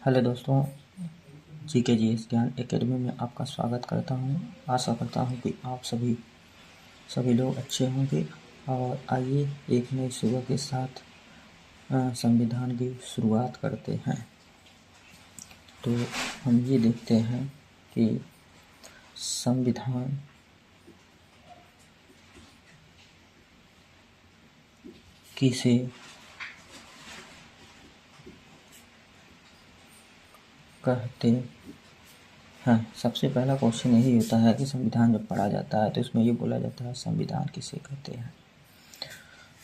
Hello दोस्तों, GK GS ज्ञान academy में आपका स्वागत करता हूं। आशा करता हूं कि आप सभी लोग अच्छे होंगे। और आइए एक नई सुबह के साथ संविधान की शुरुआत करते हैं। तो हम ये देखते हैं कि संविधान किसे कहते हैं। सबसे पहला क्वेश्चन यही होता है कि संविधान जब पढ़ा जाता है तो इसमें ये बोला जाता है संविधान किसे कहते हैं।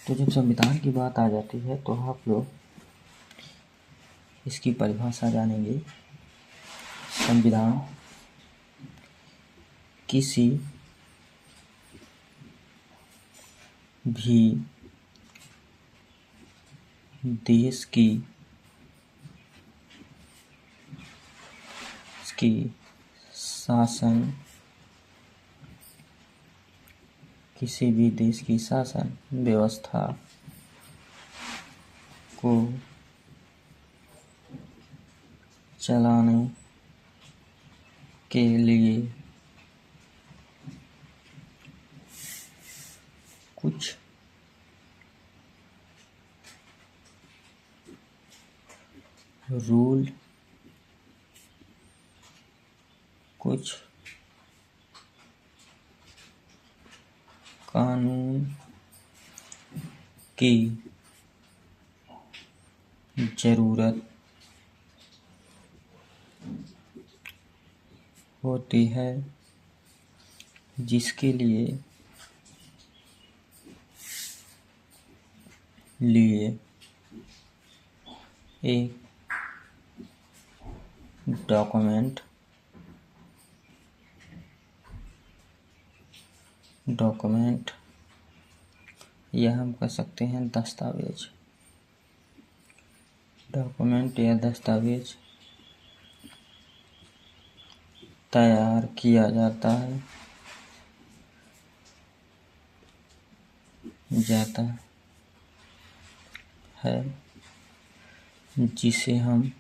तो जब संविधान की बात आ जाती है तो आप लोग इसकी परिभाषा जानेंगे। संविधान किसी भी देश की शासन किसी भी देश की शासन व्यवस्था को चलाने के लिए कुछ रूल, कुछ कानून की जरूरत होती है, जिसके लिए एक डॉक्यूमेंट या हम कह सकते हैं दस्तावेज। डॉक्यूमेंट या दस्तावेज तैयार किया जाता है जिसे हम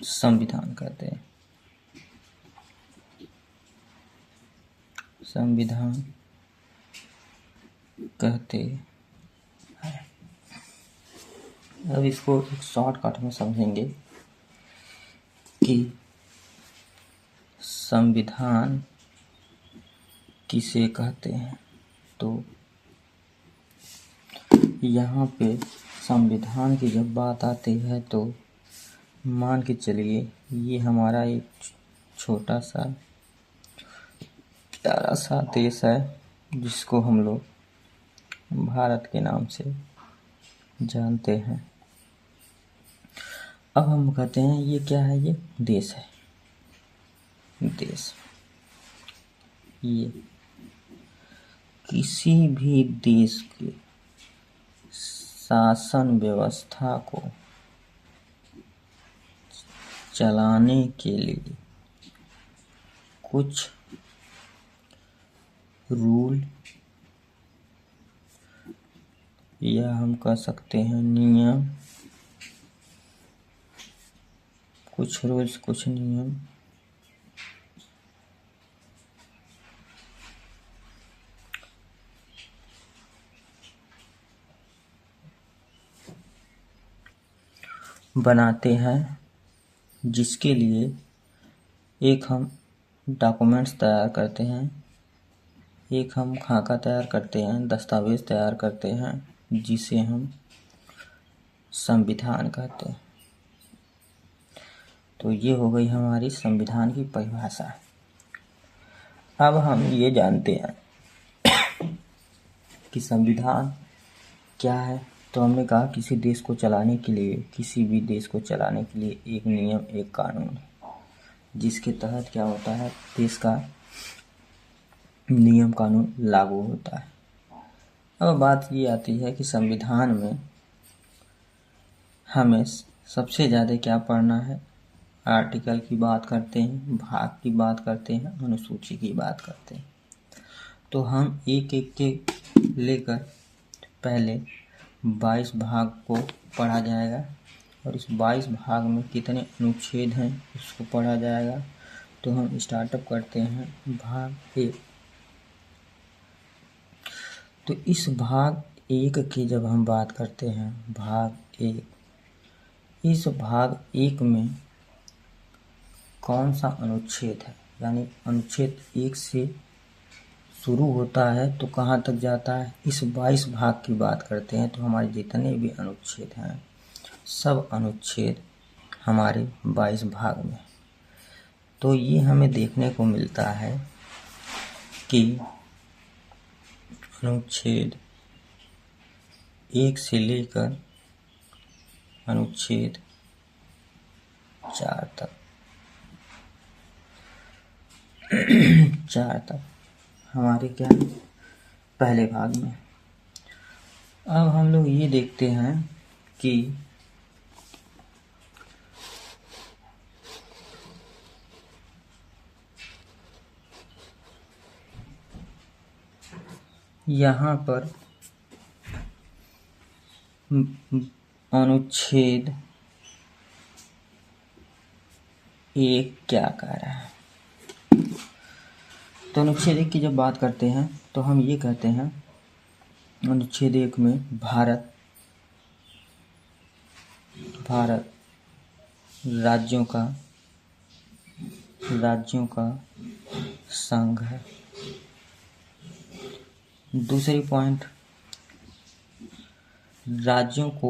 संविधान कहते हैं। संविधान कहते हैं। अब इसको एक शॉर्टकट में समझेंगे कि संविधान किसे कहते हैं। तो यहाँ पे संविधान की जब बात आती है तो मान के चलिए ये हमारा एक छोटा सा प्यारा सा देश है जिसको हम लोग भारत के नाम से जानते हैं। अब हम कहते हैं ये क्या है, ये देश है। देश ये किसी भी देश के शासन व्यवस्था को चलाने के लिए कुछ रूल या हम कह सकते हैं नियम, कुछ रूल्स कुछ नियम बनाते हैं, जिसके लिए एक हम डॉक्यूमेंट्स तैयार करते हैं, एक हम खाका तैयार करते हैं, दस्तावेज तैयार करते हैं, जिसे हम संविधान कहते हैं। तो ये हो गई हमारी संविधान की परिभाषा। अब हम ये जानते हैं कि संविधान क्या है। तो हमने कहा किसी देश को चलाने के लिए, किसी भी देश को चलाने के लिए एक नियम, एक कानून, जिसके तहत क्या होता है, देश का नियम कानून लागू होता है। अब बात ये आती है कि संविधान में हमें सबसे ज़्यादा क्या पढ़ना है। आर्टिकल की बात करते हैं, भाग की बात करते हैं, अनुसूची की बात करते हैं। तो हम एक एक के लेकर पहले 22 भाग को पढ़ा जाएगा और इस 22 भाग में कितने अनुच्छेद हैं उसको पढ़ा जाएगा। तो हम स्टार्टअप करते हैं भाग 1। तो इस भाग 1 की जब हम बात करते हैं, भाग 1, इस भाग 1 में कौन सा अनुच्छेद है, यानी अनुच्छेद 1 से शुरू होता है तो कहाँ तक जाता है, इस 22 भाग की बात करते हैं। तो हमारे जितने भी अनुच्छेद हैं सब अनुच्छेद हमारे 22 भाग में। तो ये हमें देखने को मिलता है कि अनुच्छेद 1 से लेकर अनुच्छेद 4 तक 4 तक हमारे क्या पहले भाग में। अब हम लोग ये देखते हैं कि यहाँ पर अनुच्छेद 1 क्या कह रहा है। तो अनुच्छेद 1 की जब बात करते हैं तो हम ये कहते हैं अनुच्छेद 1 में भारत राज्यों का संघ है। दूसरी पॉइंट, राज्यों को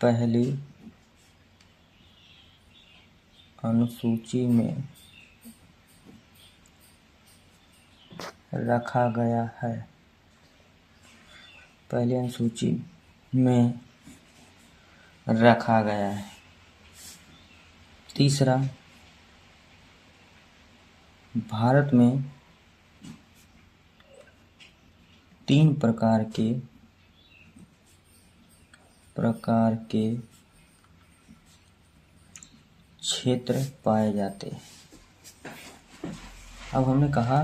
पहली अनुसूची में रखा गया है। पहली अनुसूची में रखा गया है। तीसरा, भारत में 3 प्रकार के क्षेत्र पाए जाते हैं। अब हमने कहा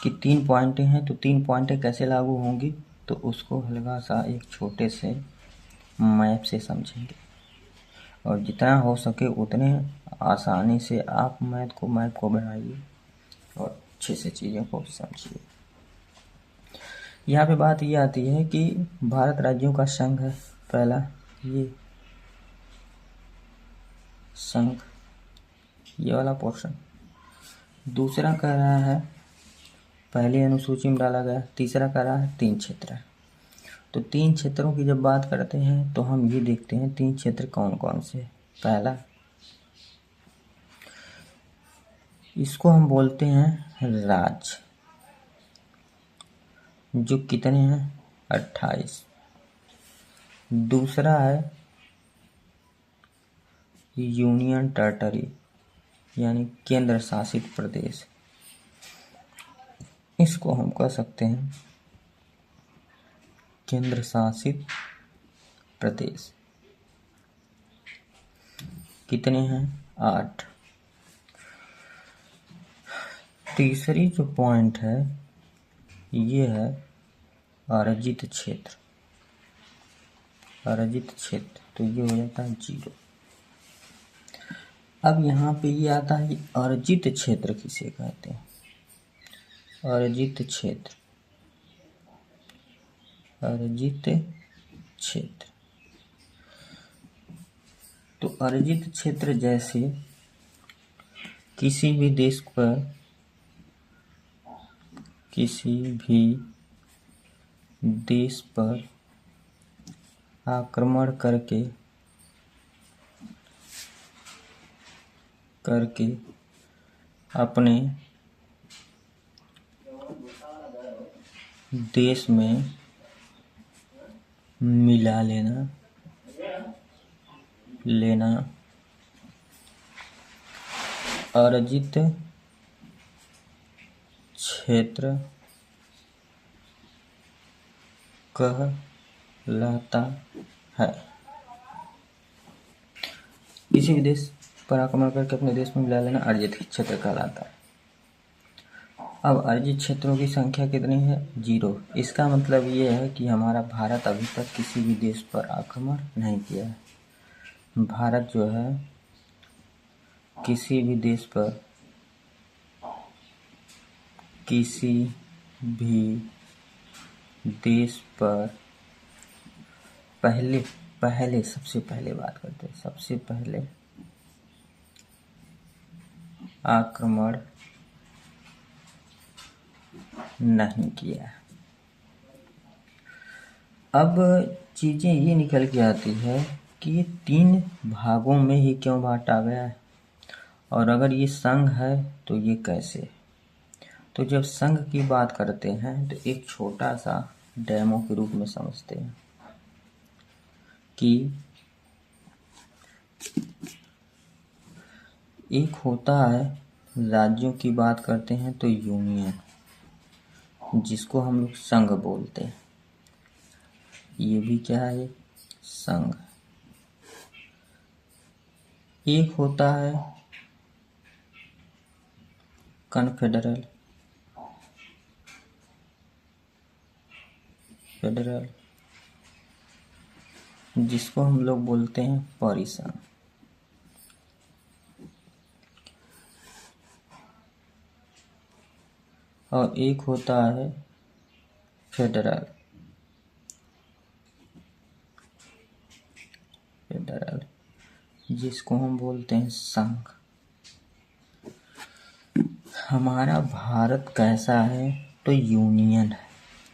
कि 3 पॉइंटें हैं, तो 3 पॉइंटें कैसे लागू होंगी, तो उसको हल्का सा एक छोटे से मैप से समझेंगे और जितना हो सके उतने आसानी से आप मैप को बनाइए और अच्छे से चीज़ों को समझिए। यहाँ पे बात ये आती है कि भारत राज्यों का संघ है, पहला ये संघ, ये वाला पोर्शन। दूसरा कह रहा है पहली अनुसूची में डाला गया। तीसरा कह रहा है 3 क्षेत्र है। तो 3 क्षेत्रों की जब बात करते हैं तो हम ये देखते हैं 3 क्षेत्र कौन कौन से। पहला, इसको हम बोलते हैं राज्य, जो कितने हैं 28। दूसरा है यूनियन टेरिटरी, यानी केंद्र शासित प्रदेश, इसको हम कह सकते हैं केंद्र शासित प्रदेश। कितने हैं 8। तीसरी जो पॉइंट है ये है अर्जित क्षेत्र। तो ये हो जाता है 0। अब यहाँ पे ये आता है अर्जित क्षेत्र किसे कहते हैं। अर्जित क्षेत्र तो अर्जित क्षेत्र जैसे किसी भी देश पर आक्रमण करके अपने देश में मिला लेना अर्जित क्षेत्र कहलाता है। किसी भी देश पर आक्रमण करके अपने देश में मिला लेना अर्जित क्षेत्र कहलाता है। अब अर्जित क्षेत्रों की संख्या कितनी है? 0। इसका मतलब ये है कि हमारा भारत अभी तक किसी भी देश पर आक्रमण नहीं किया है। भारत जो है किसी भी देश पर सबसे पहले बात करते हैं, सबसे पहले आक्रमण नहीं किया। अब चीजें ये निकल के आती है कि ये 3 भागों में ही क्यों बांटा गया है, और अगर ये संघ है तो ये कैसे? तो जब संघ की बात करते हैं तो एक छोटा सा डेमो के रूप में समझते हैं कि एक होता है, राज्यों की बात करते हैं तो यूनियन, जिसको हम लोग संघ बोलते हैं। ये भी क्या है? संघ। एक होता है कन्फेडरल, जिसको हम लोग बोलते हैं परिसंघ। और एक होता है फेडरल, जिसको हम बोलते हैं संघ। हमारा भारत कैसा है? तो यूनियन है।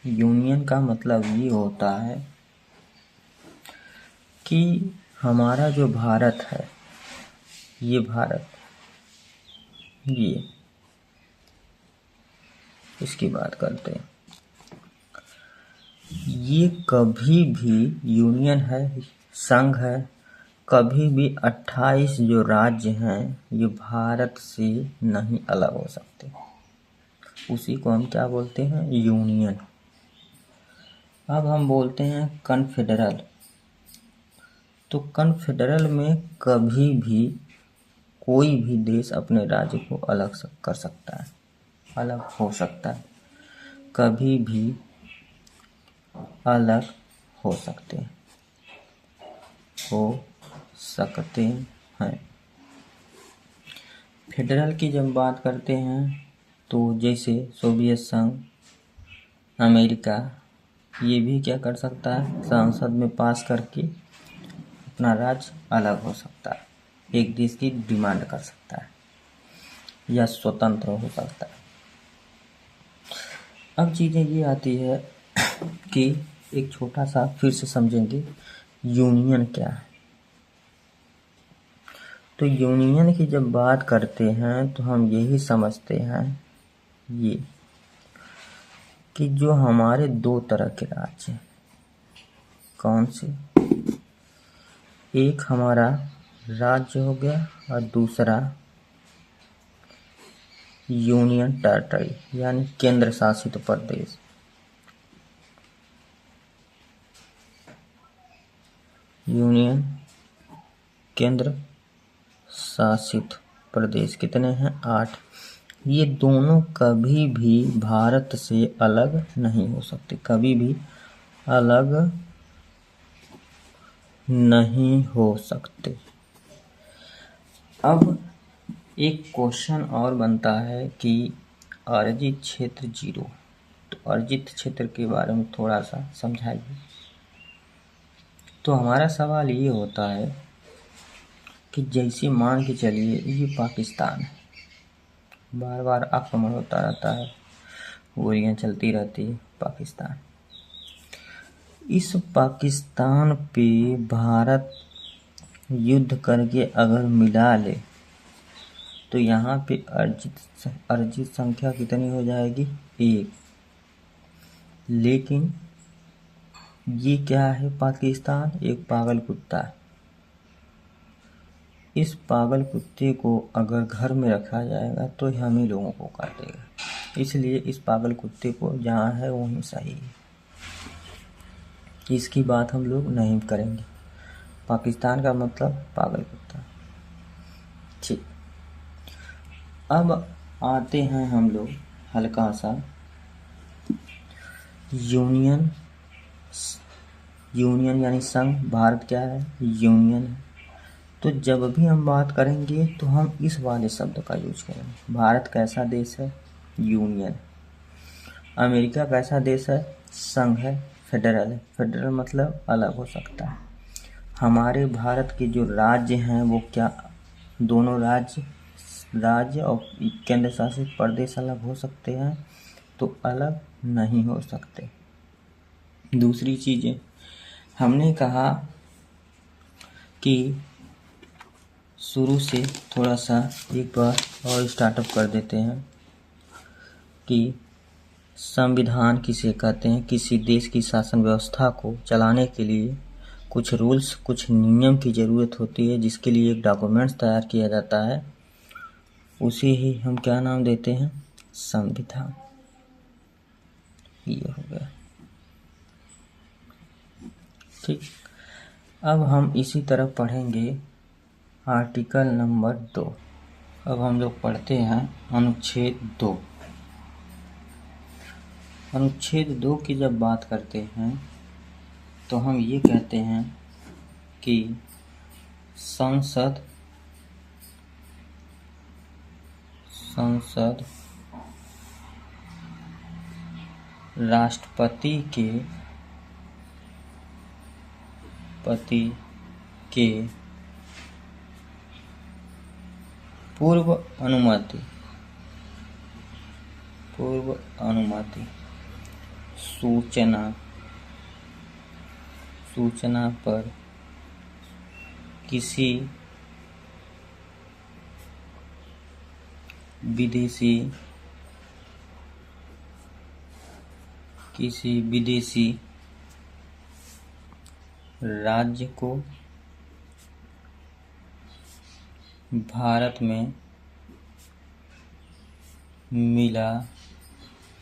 यूनियन का मतलब ये होता है कि हमारा जो भारत है, ये भारत, ये इसकी बात करते हैं, ये कभी भी यूनियन है, संघ है, कभी भी 28 जो राज्य हैं ये भारत से नहीं अलग हो सकते। उसी को हम क्या बोलते हैं? यूनियन। अब हम बोलते हैं कन्फेडरल। तो कन्फेडरल में कभी भी कोई भी देश अपने राज्य को अलग कर सकता है, अलग हो सकता है, कभी भी अलग हो सकते हैं। फेडरल की जब बात करते हैं तो जैसे सोवियत संघ, अमेरिका, ये भी क्या कर सकता है? संसद में पास करके अपना राज्य अलग हो सकता है, एक देश की डिमांड कर सकता है या स्वतंत्र हो सकता है। अब चीजें ये आती है कि एक छोटा सा फिर से समझेंगे यूनियन क्या है। तो यूनियन की जब बात करते हैं तो हम यही समझते हैं ये कि जो हमारे 2 तरह के राज्य हैं। कौन से? एक हमारा राज्य हो गया और दूसरा यूनियन टेरिटरी यानी केंद्र शासित प्रदेश। यूनियन, केंद्र शासित प्रदेश कितने हैं? 8। ये दोनों कभी भी भारत से अलग नहीं हो सकते, कभी भी अलग नहीं हो सकते। अब एक क्वेश्चन और बनता है कि अर्जित क्षेत्र 0, तो अर्जित क्षेत्र के बारे में थोड़ा सा समझाइए। तो हमारा सवाल ये होता है कि जैसे मान के चलिए ये पाकिस्तान है, बार बार आक्रमण होता रहता है, गोलियां चलती रहती है पाकिस्तान। इस पाकिस्तान पे भारत युद्ध करके अगर मिला ले तो यहाँ पे अर्जित संख्या कितनी हो जाएगी? 1। लेकिन ये क्या है? पाकिस्तान एक पागल कुत्ता है। इस पागल कुत्ते को अगर घर में रखा जाएगा तो हम ही लोगों को काटेगा, इसलिए इस पागल कुत्ते को जहाँ है वहीं सही है। इसकी बात हम लोग नहीं करेंगे। पाकिस्तान का मतलब पागल कुत्ता। ठीक, अब आते हैं हम लोग हल्का सा यूनियन, यूनियन यानी संघ, भारत क्या है, यूनियन है। तो जब भी हम बात करेंगे तो हम इस वाले शब्द का यूज करेंगे। भारत कैसा देश है, यूनियन। अमेरिका कैसा देश है, संघ है, फेडरल है। फेडरल मतलब अलग हो सकता है। हमारे भारत के जो राज्य हैं वो क्या, दोनों राज्य और केंद्र शासित प्रदेश अलग हो सकते हैं, तो अलग नहीं हो सकते। दूसरी चीज़ें हमने कहा कि शुरू से थोड़ा सा एक बार और स्टार्टअप कर देते हैं कि संविधान किसे कहते हैं। किसी देश की शासन व्यवस्था को चलाने के लिए कुछ रूल्स, कुछ नियम की ज़रूरत होती है, जिसके लिए एक डॉक्यूमेंट्स तैयार किया जाता है, उसे ही हम क्या नाम देते हैं, संविधान। ये हो गया, ठीक। अब हम इसी तरह पढ़ेंगे आर्टिकल नंबर 2। अब हम लोग पढ़ते हैं अनुच्छेद 2। अनुच्छेद 2 की जब बात करते हैं तो हम ये कहते हैं कि संसद राष्ट्रपति के पूर्व अनुमति सूचना पर किसी विदेशी राज्य को भारत में मिला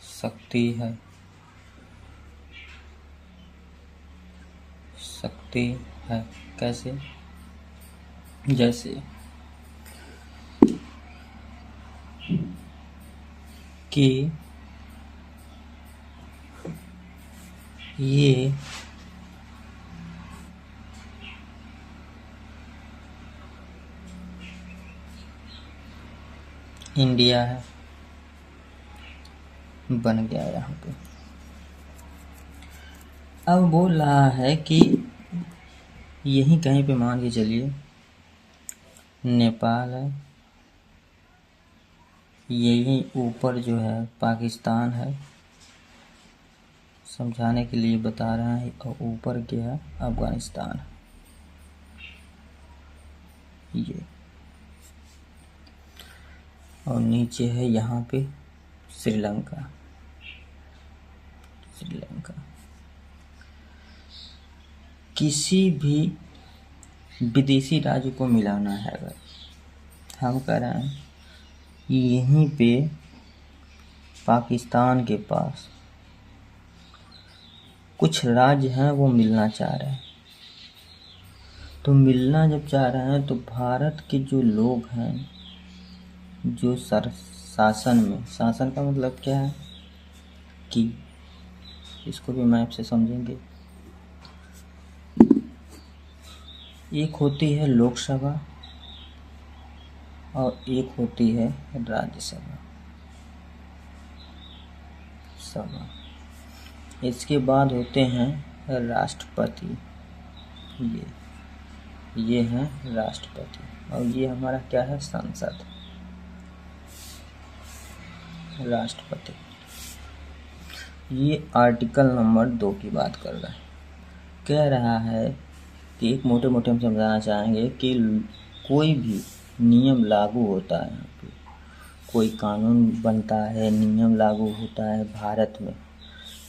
सकती है। कैसे, जैसे कि ये इंडिया है, बन गया यहाँ पे। अब बोल रहा है कि यहीं कहीं पे मान के चलिए नेपाल है, यहीं ऊपर जो है पाकिस्तान है, समझाने के लिए बता रहा है, और ऊपर क्या है, अफगानिस्तान है। ये और नीचे है यहाँ पे श्रीलंका। किसी भी विदेशी राज्य को मिलाना है, अगर हम कह रहे हैं यहीं पे पाकिस्तान के पास कुछ राज्य हैं, वो मिलना चाह रहे हैं, तो मिलना जब चाह रहे हैं तो भारत के जो लोग हैं, जो शासन का मतलब क्या है कि इसको भी मैप से समझेंगे। एक होती है लोकसभा और एक होती है राज्यसभा। इसके बाद होते हैं राष्ट्रपति। ये हैं राष्ट्रपति, और ये हमारा क्या है, संसद। राष्ट्रपति ये आर्टिकल नंबर 2 की बात कर रहा है। कह रहा है कि एक मोटे हम समझाना चाहेंगे कि कोई भी नियम लागू होता है, यहाँ पे कोई कानून बनता है, नियम लागू होता है भारत में,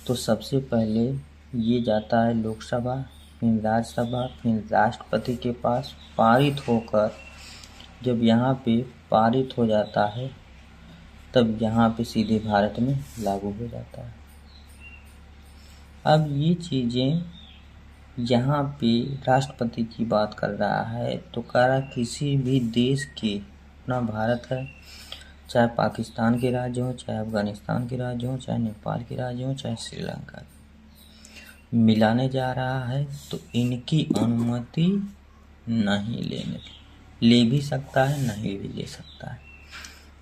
तो सबसे पहले ये जाता है लोकसभा, फिर राज्यसभा, फिर राष्ट्रपति के पास, पारित होकर जब यहाँ पे पारित हो जाता है तब यहाँ पे सीधे भारत में लागू हो जाता है। अब ये चीज़ें यहाँ पे राष्ट्रपति की बात कर रहा है, तो कह रहा किसी भी देश के, अपना भारत है, चाहे पाकिस्तान के राज्य हो, चाहे अफगानिस्तान के राज्य हो, चाहे नेपाल के राज्य हो, चाहे श्रीलंका के, मिलाने जा रहा है तो इनकी अनुमति नहीं ले भी सकता है, नहीं भी ले सकता है।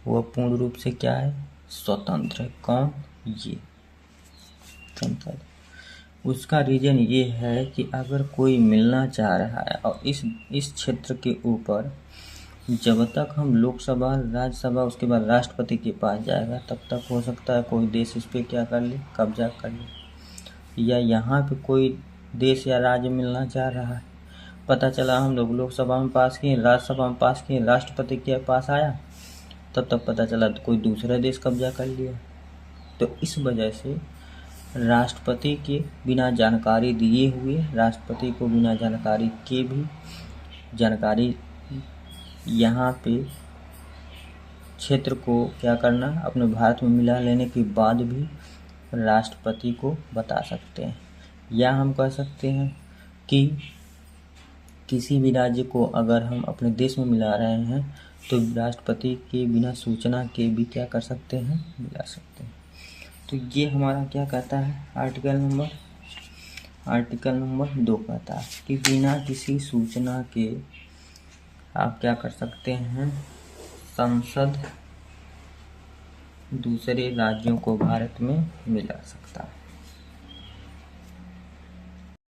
वह पूर्ण रूप से क्या है, स्वतंत्र है। कौन, ये स्वतंत्र। उसका रीजन ये है कि अगर कोई मिलना चाह रहा है और इस क्षेत्र के ऊपर जब तक हम लोकसभा, राज्यसभा, उसके बाद राष्ट्रपति के पास जाएगा, तब तक हो सकता है कोई देश इस पर क्या कर ले, कब्जा कर ले। या यहाँ पे कोई देश या राज्य मिलना चाह रहा है, पता चला हम लोग लोकसभा में पास किए, राज्यसभा में पास किए, राष्ट्रपति के पास आया, तब तक पता चला तो कोई दूसरा देश कब्जा कर लिया। तो इस वजह से राष्ट्रपति के बिना जानकारी दिए हुए, राष्ट्रपति को बिना जानकारी के भी जानकारी यहाँ पे क्षेत्र को क्या करना, अपने भारत में मिला लेने के बाद भी राष्ट्रपति को बता सकते हैं। या हम कह सकते हैं कि किसी भी राज्य को अगर हम अपने देश में मिला रहे हैं तो राष्ट्रपति के बिना सूचना के भी क्या कर सकते हैं, मिला सकते हैं। तो ये हमारा क्या कहता है, आर्टिकल नंबर 2 कहता है कि बिना किसी सूचना के आप क्या कर सकते हैं, संसद दूसरे राज्यों को भारत में मिला सकता है।